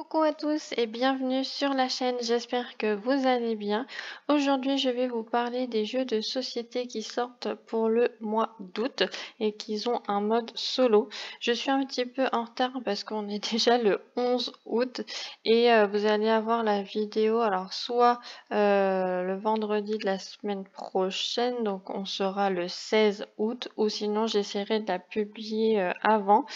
Coucou à tous et bienvenue sur la chaîne, j'espère que vous allez bien. Aujourd'hui je vais vous parler des jeux de société qui sortent pour le mois d'août et qui ont un mode solo. Je suis un petit peu en retard parce qu'on est déjà le 11 août et vous allez avoir la vidéo alors soit le vendredi de la semaine prochaine, donc on sera le 16 août, ou sinon j'essaierai de la publier avant.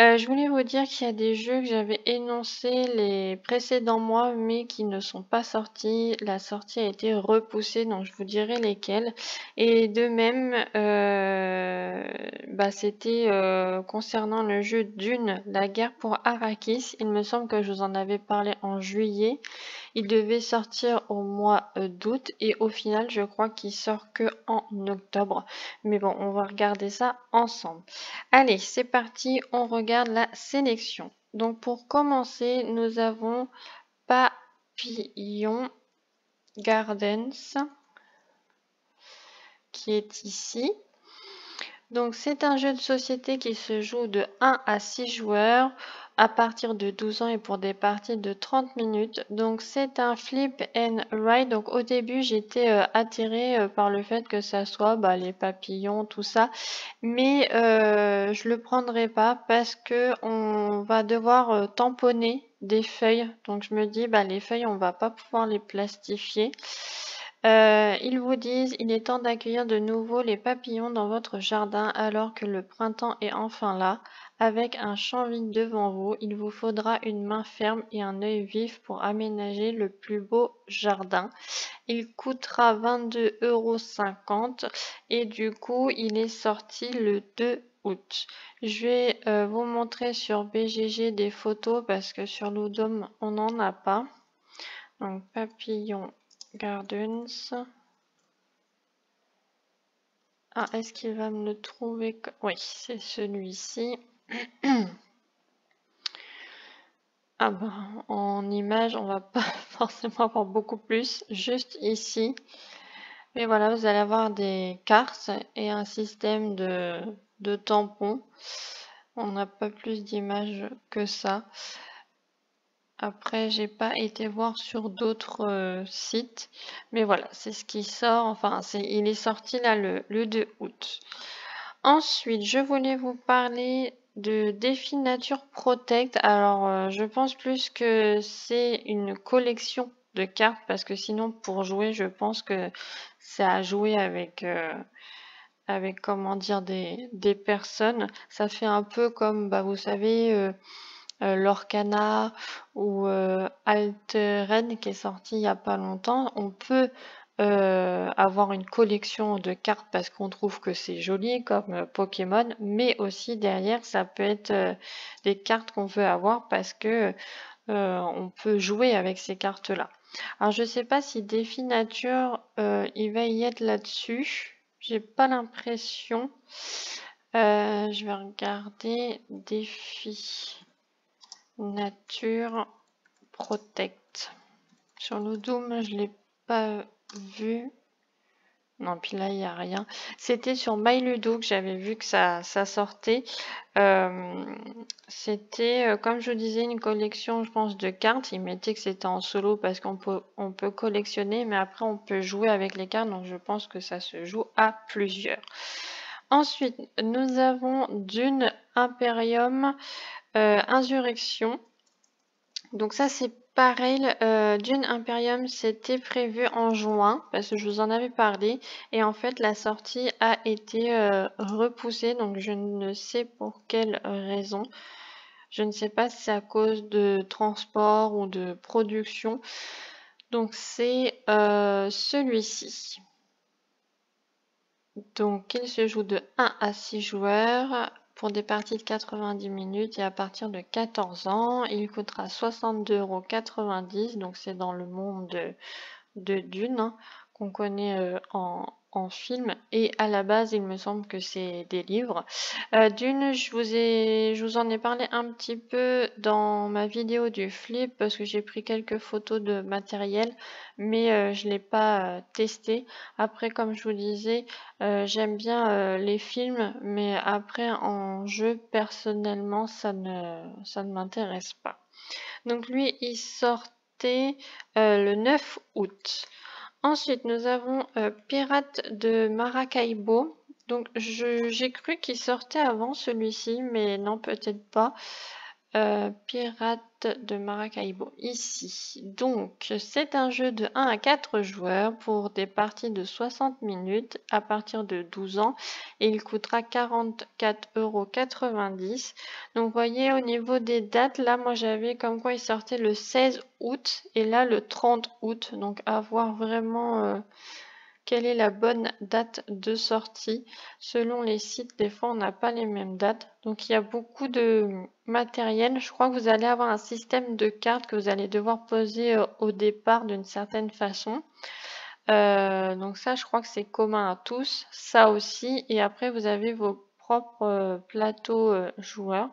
Je voulais vous dire qu'il y a des jeux que j'avais énoncés les précédents mois, mais qui ne sont pas sortis. La sortie a été repoussée, donc je vous dirai lesquels. Et de même, c'était concernant le jeu Dune, la guerre pour Arrakis. Il me semble que je vous en avais parlé en juillet. Il devait sortir au mois d'août et au final, je crois qu'il sort que en octobre. Mais bon, on va regarder ça ensemble. Allez, c'est parti, on regarde la sélection. Donc pour commencer, nous avons Papillon Gardens qui est ici. Donc c'est un jeu de société qui se joue de 1 à 6 joueurs à partir de 12 ans et pour des parties de 30 minutes. Donc c'est un flip and ride. Donc au début j'étais attirée par le fait que ça soit les papillons, tout ça. Mais je le prendrai pas parce que on va devoir tamponner des feuilles. Donc je me dis les feuilles on va pas pouvoir les plastifier. Ils vous disent, il est temps d'accueillir de nouveau les papillons dans votre jardin alors que le printemps est enfin là. Avec un champ vide devant vous, il vous faudra une main ferme et un œil vif pour aménager le plus beau jardin. Il coûtera 22,50 € et du coup, il est sorti le 2 août. Je vais vous montrer sur BGG des photos parce que sur Ludum, on n'en a pas. Donc, Papillon Gardens. Ah, est-ce qu'il va me le trouver? Oui, c'est celui-ci. Ah en image, on va pas forcément avoir beaucoup plus, juste ici. Mais voilà, vous allez avoir des cartes et un système de tampons. On n'a pas plus d'images que ça. Après, j'ai pas été voir sur d'autres sites. Mais voilà, c'est ce qui sort. Enfin, il est sorti là le 2 août. Ensuite, je voulais vous parler de Défi Nature Protect. Alors, je pense plus que c'est une collection de cartes parce que sinon, pour jouer, je pense que c'est à jouer avec comment dire, des personnes. Ça fait un peu comme, vous savez, Lorcana ou Alteren qui est sorti il n'y a pas longtemps. On peut avoir une collection de cartes parce qu'on trouve que c'est joli comme Pokémon, mais aussi derrière ça peut être des cartes qu'on veut avoir parce que on peut jouer avec ces cartes-là. Alors je sais pas si Défi Nature il va y être là-dessus. J'ai pas l'impression. Je vais regarder Défi Nature Protect. Sur Ludum, je l'ai pas vu. Non, puis là, il n'y a rien. C'était sur MyLudo que j'avais vu que ça sortait. C'était, comme je vous disais, une collection, je pense, de cartes. Il mettait que c'était en solo parce on peut collectionner, mais après, on peut jouer avec les cartes. Donc, je pense que ça se joue à plusieurs. Ensuite, nous avons Dune Imperium Insurrection. Donc ça c'est pareil, Dune Imperium c'était prévu en juin parce que je vous en avais parlé et en fait la sortie a été repoussée, donc je ne sais pour quelle raison. Je ne sais pas si c'est à cause de transport ou de production. Donc c'est celui-ci. Donc il se joue de 1 à 6 joueurs pour des parties de 90 minutes et à partir de 14 ans, il coûtera 62,90 €. Donc c'est dans le monde de Dune qu'on connaît en film et à la base il me semble que c'est des livres. Dune, je vous en ai parlé un petit peu dans ma vidéo du flip parce que j'ai pris quelques photos de matériel mais je l'ai pas testé. Après comme je vous disais, j'aime bien les films mais après en jeu personnellement ça ne m'intéresse pas. Donc lui, il sortait le 9 août. Ensuite, nous avons Pirates de Maracaibo. Donc j'ai cru qu'il sortait avant celui-ci, mais non, peut-être pas. Pirates de Maracaibo, ici. Donc, c'est un jeu de 1 à 4 joueurs pour des parties de 60 minutes à partir de 12 ans et il coûtera 44,90 €. Donc, vous voyez, au niveau des dates, là, moi, j'avais comme quoi il sortait le 16 août et là, le 30 août. Donc, à voir vraiment quelle est la bonne date de sortie. Selon les sites, des fois, on n'a pas les mêmes dates. Donc, il y a beaucoup de matériel. Je crois que vous allez avoir un système de cartes que vous allez devoir poser au départ d'une certaine façon. Donc ça, je crois que c'est commun à tous. Ça aussi. Et après, vous avez vos propres plateaux joueurs.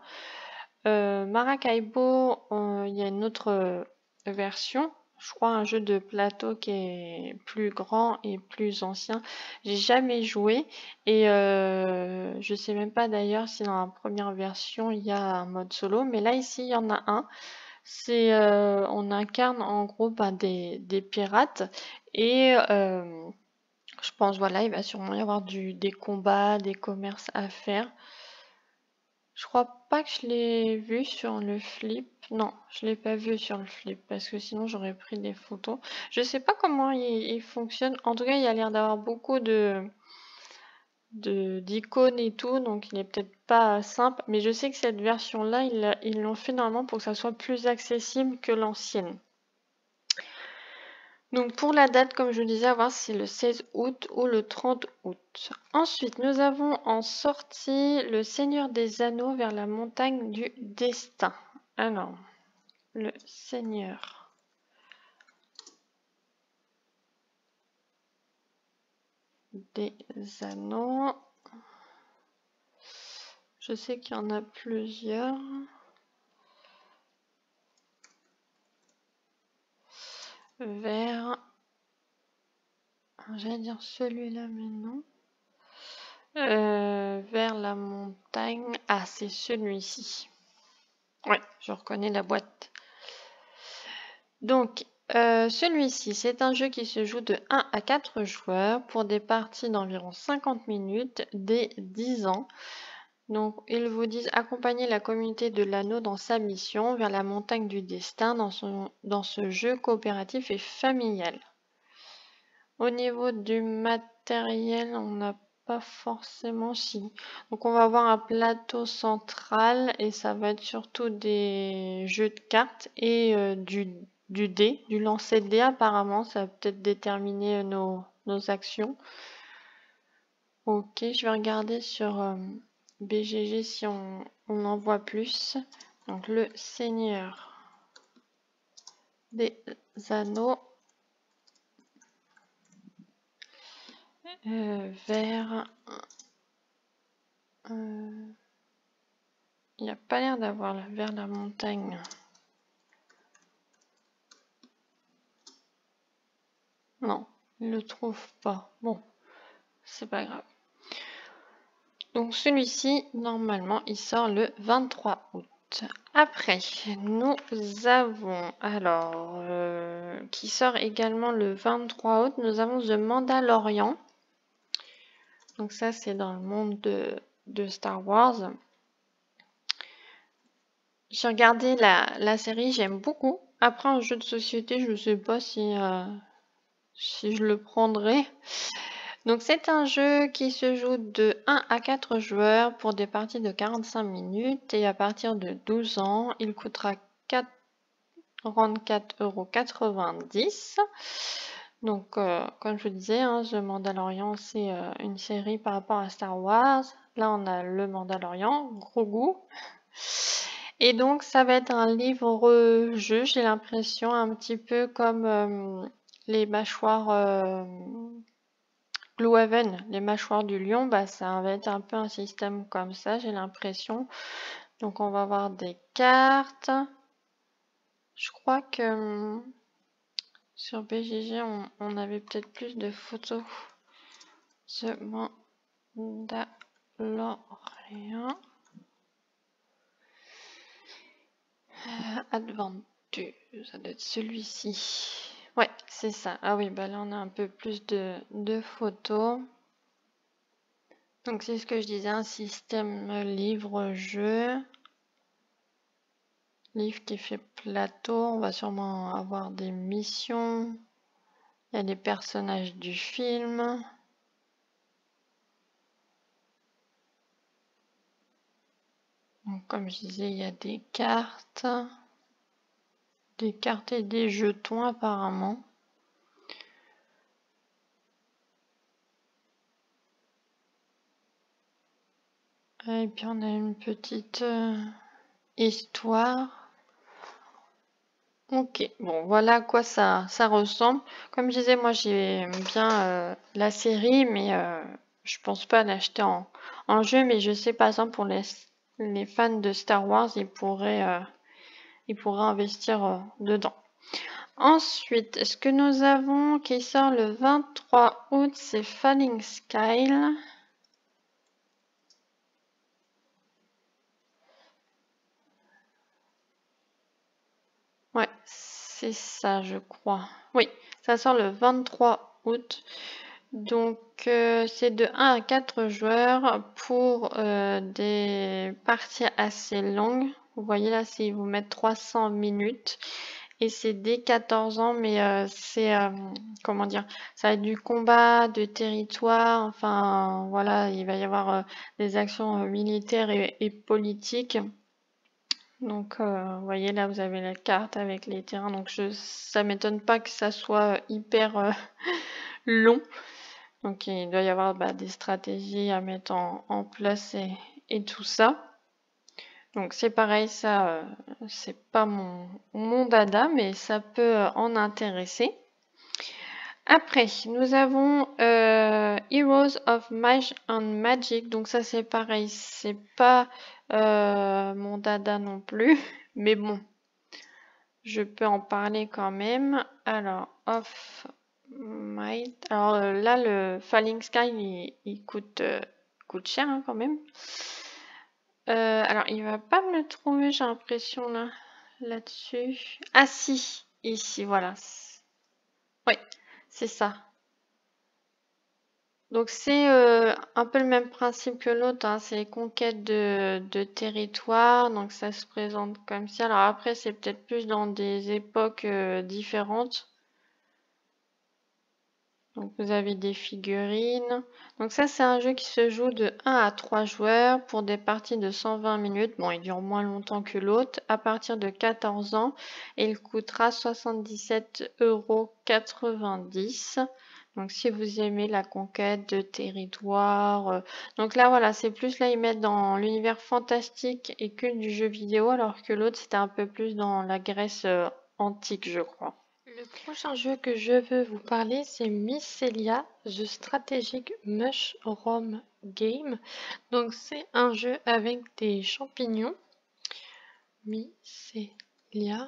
Maracaibo, il y a une autre version. Je crois un jeu de plateau qui est plus grand et plus ancien. J'ai jamais joué et je sais même pas d'ailleurs si dans la première version il y a un mode solo, mais là ici il y en a un. C'est on incarne en gros des pirates et je pense voilà il va sûrement y avoir des combats, des commerces à faire. Je crois pas que je l'ai vu sur le flip. Non, je l'ai pas vu sur le flip parce que sinon j'aurais pris des photos. Je sais pas comment il fonctionne. En tout cas, il a l'air d'avoir beaucoup d'icônes et tout, donc il est peut-être pas simple. Mais je sais que cette version-là, ils l'ont fait normalement pour que ça soit plus accessible que l'ancienne. Donc pour la date, comme je vous disais, à voir si c'est le 16 août ou le 30 août. Ensuite, nous avons en sortie le Seigneur des Anneaux vers la montagne du destin. Alors, le Seigneur des Anneaux. Je sais qu'il y en a plusieurs. Vers... J'allais dire celui-là, mais non. Vers la montagne. Ah, c'est celui-ci. Ouais, je reconnais la boîte. Donc, celui-ci, c'est un jeu qui se joue de 1 à 4 joueurs pour des parties d'environ 50 minutes dès 10 ans. Donc, ils vous disent accompagner la communauté de l'anneau dans sa mission vers la montagne du destin dans ce jeu coopératif et familial. Au niveau du matériel, on n'a pas forcément si. Donc, on va avoir un plateau central et ça va être surtout des jeux de cartes et du dé, du lancer de dé apparemment. Ça va peut-être déterminer nos actions. Ok, je vais regarder sur BGG si on en voit plus. Donc, le Seigneur des Anneaux. Vers... il n'y a pas l'air d'avoir vers la montagne. Non, il le trouve pas. Bon, c'est pas grave. Donc celui-ci, normalement, il sort le 23 août. Après, nous avons, alors, qui sort également le 23 août, nous avons The Mandalorian. Donc ça, c'est dans le monde de Star Wars. J'ai regardé la série, j'aime beaucoup. Après, un jeu de société, je ne sais pas si je le prendrai. Donc c'est un jeu qui se joue de 1 à 4 joueurs pour des parties de 45 minutes et à partir de 12 ans, il coûtera 44,90 €. Donc comme je vous disais, hein, The Mandalorian c'est une série par rapport à Star Wars. Là on a le Mandalorian, gros goût. Et donc ça va être un livre-jeu, j'ai l'impression, un petit peu comme les mâchoires Gloomhaven, les mâchoires du lion, bah, ça va être un peu un système comme ça, j'ai l'impression. Donc on va avoir des cartes. Je crois que sur BGG, on avait peut-être plus de photos. The Mandalorian. Adventure, ça doit être celui-ci. Ouais, c'est ça. Ah oui, bah là on a un peu plus de photos. Donc c'est ce que je disais, un système livre-jeu. Livre qui fait plateau, on va sûrement avoir des missions. Il y a des personnages du film. Donc, comme je disais, il y a des cartes et des jetons apparemment. Et puis on a une petite histoire. Ok, bon voilà à quoi ça ressemble. Comme je disais, moi j'aime bien la série, mais je pense pas l'acheter en jeu. Mais je sais par exemple pour les fans de Star Wars, ils pourraient investir dedans. Ensuite, ce que nous avons qui sort le 23 août, c'est Falling Sky. Ouais, c'est ça, je crois. Oui, ça sort le 23 août. Donc, c'est de 1 à 4 joueurs pour des parties assez longues. Vous voyez là, ils vous mettent 300 minutes. Et c'est dès 14 ans, mais c'est, comment dire, ça va être du combat, de territoire. Enfin, voilà, il va y avoir des actions militaires et politiques. Donc, vous voyez là, vous avez la carte avec les terrains. Donc, ça m'étonne pas que ça soit hyper long. Donc, il doit y avoir des stratégies à mettre en place et tout ça. Donc, c'est pareil, ça, c'est pas mon dada, mais ça peut en intéresser. Après, nous avons Heroes of Might and Magic. Donc ça, c'est pareil, c'est pas mon dada non plus. Mais bon, je peux en parler quand même. Alors, of Might. Alors là, le Falling Sky, il coûte cher hein, quand même. Alors, il va pas me le trouver, j'ai l'impression là-dessus. Ah si, ici, voilà. Oui, c'est ça. Donc c'est un peu le même principe que l'autre, hein, c'est conquête de territoire, donc ça se présente comme ça. Alors après c'est peut-être plus dans des époques différentes. Donc vous avez des figurines. Donc ça c'est un jeu qui se joue de 1 à 3 joueurs pour des parties de 120 minutes. Bon il dure moins longtemps que l'autre, à partir de 14 ans et il coûtera 77,90 €. Donc si vous aimez la conquête de territoire. Donc là voilà c'est plus là ils mettent dans l'univers fantastique et culte du jeu vidéo alors que l'autre c'était un peu plus dans la Grèce antique je crois. Le prochain jeu que je veux vous parler, c'est Mycelia, The Strategic Mushroom Game. Donc c'est un jeu avec des champignons. Mycelia.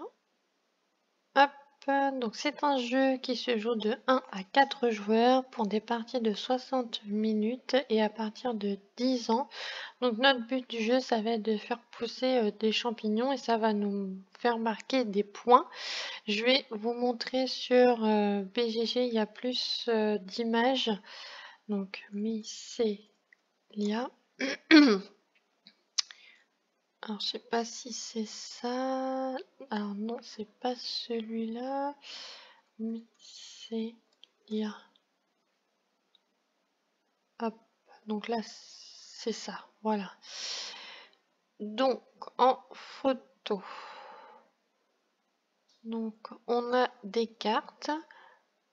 Hop. Donc c'est un jeu qui se joue de 1 à 4 joueurs pour des parties de 60 minutes et à partir de 10 ans. Donc notre but du jeu, ça va être de faire pousser des champignons et ça va nous faire marquer des points. Je vais vous montrer sur BGG, il y a plus d'images. Donc, Mycelia. Alors, je sais pas si c'est ça. Alors, non, c'est pas celui-là. Mycelia. Hop. Donc là, c'est ça. Voilà. Donc, en photo. Donc, on a des cartes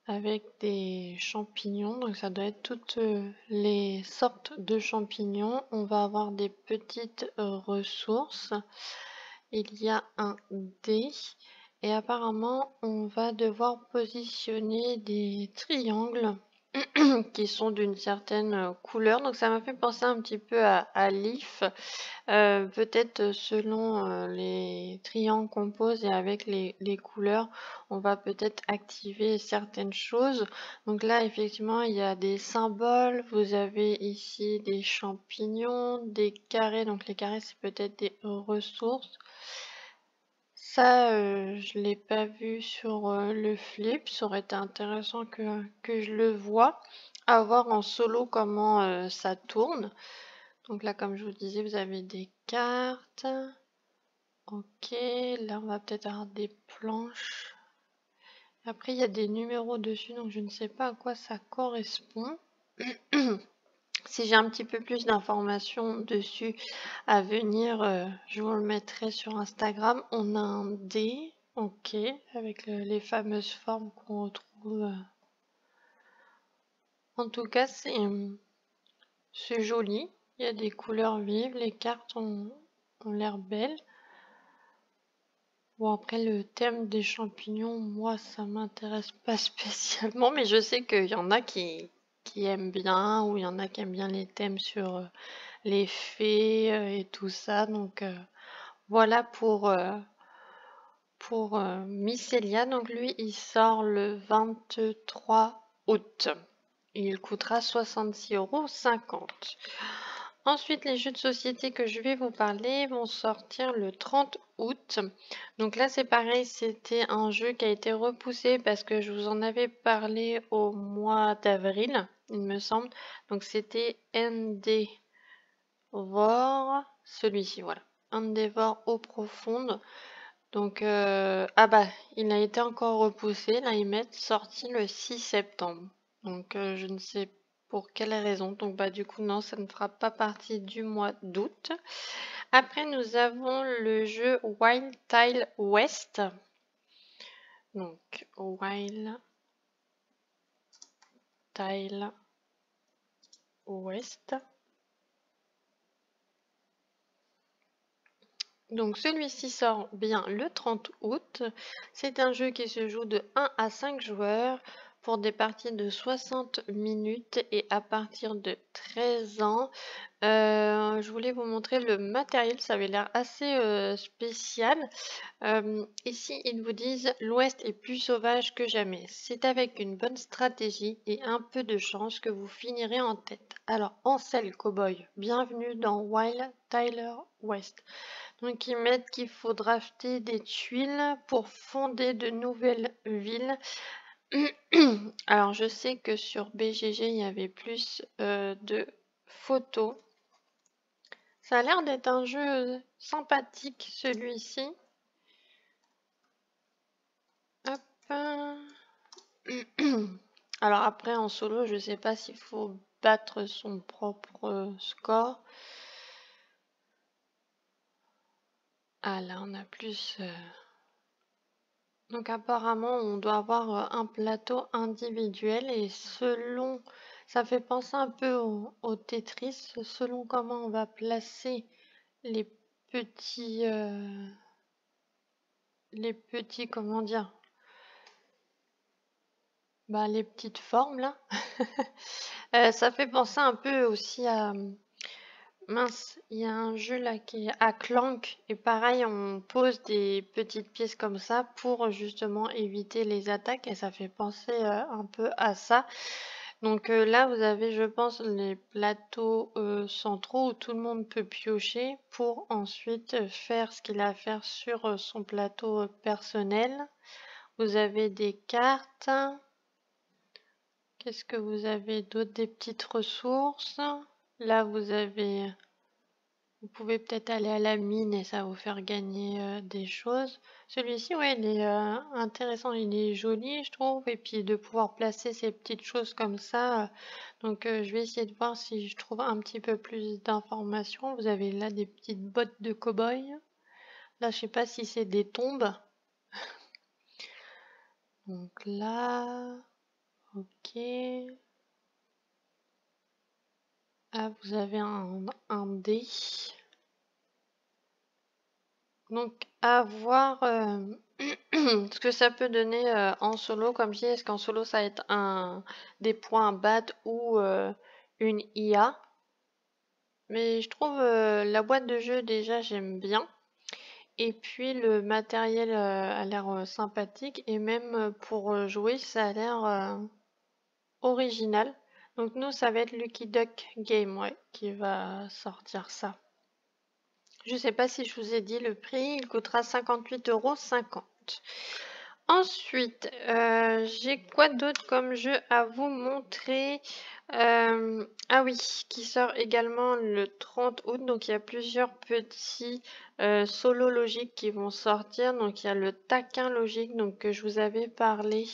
avec des champignons, donc ça doit être toutes les sortes de champignons. On va avoir des petites ressources. Il y a un dé et apparemment on va devoir positionner des triangles qui sont d'une certaine couleur. Donc ça m'a fait penser un petit peu à Leaf. Peut-être selon les triangles qu'on pose et avec les couleurs, on va peut-être activer certaines choses. Donc là, effectivement, il y a des symboles. Vous avez ici des champignons, des carrés. Donc les carrés, c'est peut-être des ressources. Ça, je l'ai pas vu sur le flip. Ça aurait été intéressant que je le vois. À voir en solo comment ça tourne. Donc là, comme je vous disais, vous avez des cartes. Ok, là on va peut-être avoir des planches. Après, il y a des numéros dessus, donc je ne sais pas à quoi ça correspond. Si j'ai un petit peu plus d'informations dessus à venir, je vous le mettrai sur Instagram. On a un dé, ok, avec les fameuses formes qu'on retrouve. En tout cas, c'est joli. Il y a des couleurs vives, les cartes ont l'air belles. Bon, après, le thème des champignons, moi, ça m'intéresse pas spécialement, mais je sais qu'il y en a qui aiment bien, ou il y en a qui aiment bien les thèmes sur les fées et tout ça. Donc, voilà pour Mycelia. Donc, lui, il sort le 23 août. Il coûtera 66,50 €. Ensuite, les jeux de société que je vais vous parler vont sortir le 30 août. Donc là, c'est pareil, c'était un jeu qui a été repoussé parce que je vous en avais parlé au mois d'avril, il me semble. Donc c'était Endeavor, celui-ci, voilà. Endeavor eau profonde. Donc, ah bah, il a été encore repoussé. Là, ils mettent sorti le 6 septembre. Donc, je ne sais pour quelle raison. Donc, bah, du coup, non, ça ne fera pas partie du mois d'août. Après, nous avons le jeu Wild Tile West. Donc, Wild Tile West. Donc celui-ci sort bien le 30 août. C'est un jeu qui se joue de 1 à 5 joueurs pour des parties de 60 minutes et à partir de 13 ans. Je voulais vous montrer le matériel, ça avait l'air assez spécial. Ici, ils vous disent l'Ouest est plus sauvage que jamais. C'est avec une bonne stratégie et un peu de chance que vous finirez en tête. Alors, Ansel Cowboy, bienvenue dans Wild Tyler West. Donc, ils mettent qu'il faut drafter des tuiles pour fonder de nouvelles villes. Alors, je sais que sur BGG, il y avait plus de photos. Ça a l'air d'être un jeu sympathique, celui-ci. Hop. Alors après, en solo, je sais pas s'il faut battre son propre score. Ah là, on a plus... Donc apparemment, on doit avoir un plateau individuel et selon... Ça fait penser un peu au Tetris, selon comment on va placer les petits... comment dire? Bah, les petites formes là. Ça fait penser un peu aussi à... Mince, il y a un jeu là qui est à Clank et pareil, on pose des petites pièces comme ça pour justement éviter les attaques et ça fait penser un peu à ça. Donc là, vous avez, je pense, les plateaux centraux où tout le monde peut piocher pour ensuite faire ce qu'il a à faire sur son plateau personnel. Vous avez des cartes. Qu'est-ce que vous avez d'autre? Des petites ressources. Là, vous pouvez peut-être aller à la mine et ça va vous faire gagner des choses. Celui-ci, ouais, il est intéressant, il est joli, je trouve. Et puis de pouvoir placer ces petites choses comme ça. Donc, je vais essayer de voir si je trouve un petit peu plus d'informations. Vous avez là des petites bottes de cow-boy. Là, je sais pas si c'est des tombes. Donc là, ok. Ah, vous avez un dé. Donc, à voir ce que ça peut donner en solo. Comme je dis, est-ce qu'en solo, ça va être des points à battre ou une IA? Mais je trouve la boîte de jeu, déjà, j'aime bien. Et puis, le matériel a l'air sympathique. Et même pour jouer, ça a l'air original. Donc, nous, ça va être Lucky Duck Game, ouais, qui va sortir ça. Je sais pas si je vous ai dit le prix, il coûtera 58,50 €. Ensuite, j'ai quoi d'autre comme jeu à vous montrer? Ah oui, qui sort également le 30 août. Donc il y a plusieurs petits solos logiques qui vont sortir. Donc il y a le taquin logique, donc que je vous avais parlé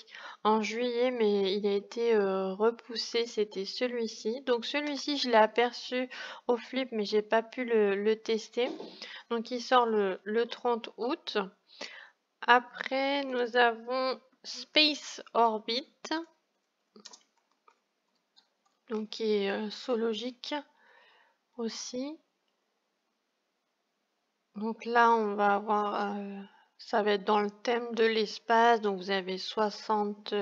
en juillet, mais il a été repoussé. C'était celui-ci. Donc celui-ci, je l'ai aperçu au flip, mais j'ai pas pu le tester. Donc il sort le 30 août. Après, nous avons Space Orbit, donc qui est zoologique aussi. Donc là, on va avoir, ça va être dans le thème de l'espace. Donc vous avez 60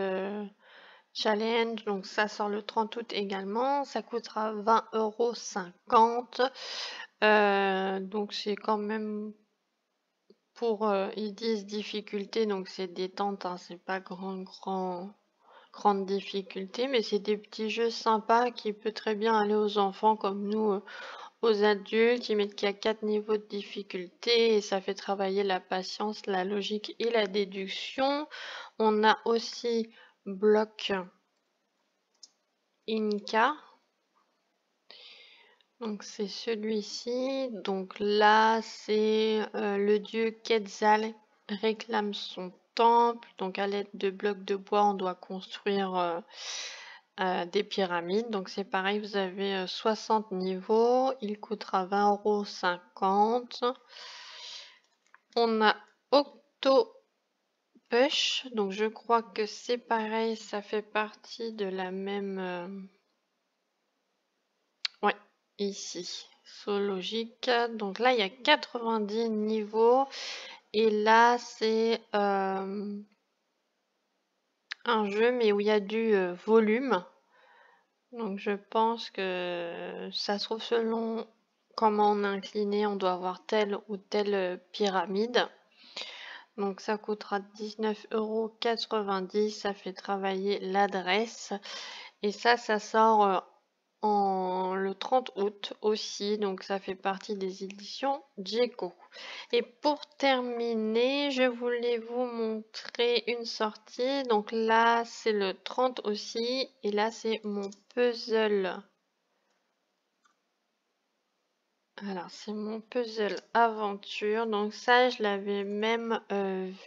challenges. Donc ça sort le 30 août également. Ça coûtera 20,50 €. Donc c'est quand même pour, ils disent difficulté, donc c'est détente, hein, c'est pas grande difficulté, mais c'est des petits jeux sympas qui peut très bien aller aux enfants comme nous, aux adultes. Ils mettent qu'il y a 4 niveaux de difficulté et ça fait travailler la patience, la logique et la déduction. On a aussi Block Inca. Donc c'est celui-ci. Donc là, c'est le dieu Quetzal réclame son temple. Donc à l'aide de blocs de bois, on doit construire des pyramides. Donc c'est pareil, vous avez 60 niveaux. Il coûtera 20,50 €. On a Octopush. Donc je crois que c'est pareil, ça fait partie de la même... Ouais, ici. Zoologique. Donc là, il y a 90 niveaux. Et là, c'est un jeu, mais où il y a du volume. Donc je pense que ça se trouve selon comment on est incliné, on doit avoir telle ou telle pyramide. Donc ça coûtera 19,90 €. Ça fait travailler l'adresse. Et ça sort le 30 août aussi. Donc ça fait partie des éditions Djeco. Et pour terminer, je voulais vous montrer une sortie. Donc là, c'est le 30 aussi. Et là, c'est mon puzzle. Alors, c'est mon puzzle aventure. Donc ça, je l'avais même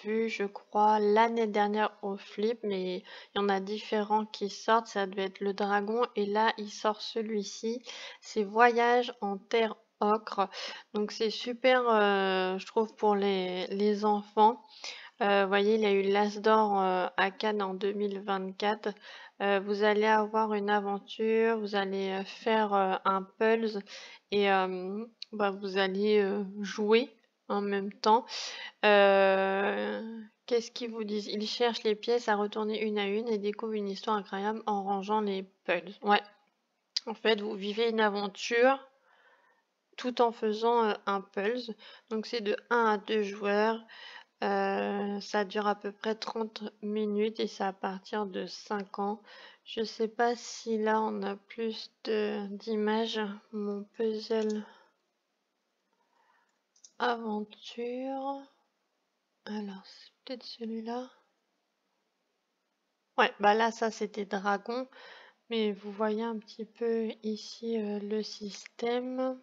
vu, je crois, l'année dernière au flip. Mais il y en a différents qui sortent. Ça devait être le dragon. Et là, il sort celui-ci. C'est Voyage en terre ocre. Donc c'est super, je trouve, pour les enfants. Vous voyez, il y a eu l'As d'or à Cannes en 2024. Vous allez avoir une aventure, vous allez faire un pulse et bah, vous allez jouer en même temps. Qu'est-ce qu'ils vous disent? Ils cherchent les pièces à retourner une à une et découvrent une histoire incroyable en rangeant les puzzles. Ouais, en fait, vous vivez une aventure tout en faisant un pulse. Donc c'est de 1 à 2 joueurs. Ça dure à peu près 30 minutes et c'est à partir de 5 ans. Je sais pas si là on a plus d'images. Mon puzzle aventure. Alors, c'est peut-être celui-là. Ouais, bah là, ça c'était dragon. Mais vous voyez un petit peu ici le système.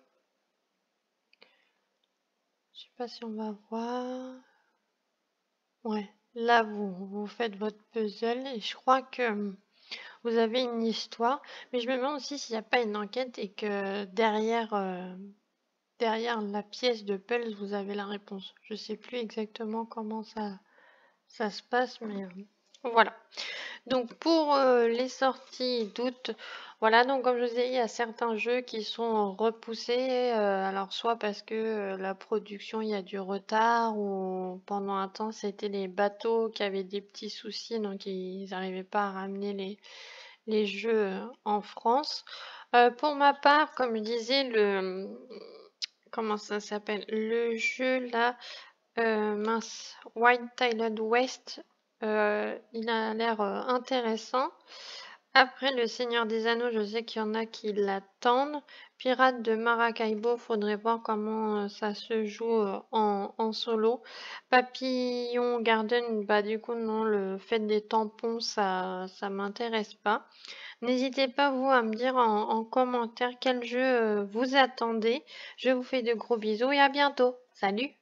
Je sais pas si on va voir. Ouais, là vous faites votre puzzle et je crois que vous avez une histoire, mais je me demande aussi s'il n'y a pas une enquête et que derrière la pièce de puzzle, vous avez la réponse. Je sais plus exactement comment ça se passe, mais voilà. Donc pour les sorties d'août, voilà, donc comme je vous ai dit, il y a certains jeux qui sont repoussés, alors soit parce que la production, il y a du retard, ou pendant un temps, c'était les bateaux qui avaient des petits soucis, donc ils n'arrivaient pas à ramener les jeux en France. Pour ma part, comme je disais, comment ça s'appelle? Le jeu là, mince, Wild Thailand West, il a l'air intéressant. Après le Seigneur des Anneaux, je sais qu'il y en a qui l'attendent. Pirates de Maracaibo, faudrait voir comment ça se joue en solo. Papillon Garden, bah du coup non, le fait des tampons, ça m'intéresse pas. N'hésitez pas vous à me dire en commentaire quel jeu vous attendez. Je vous fais de gros bisous et à bientôt. Salut!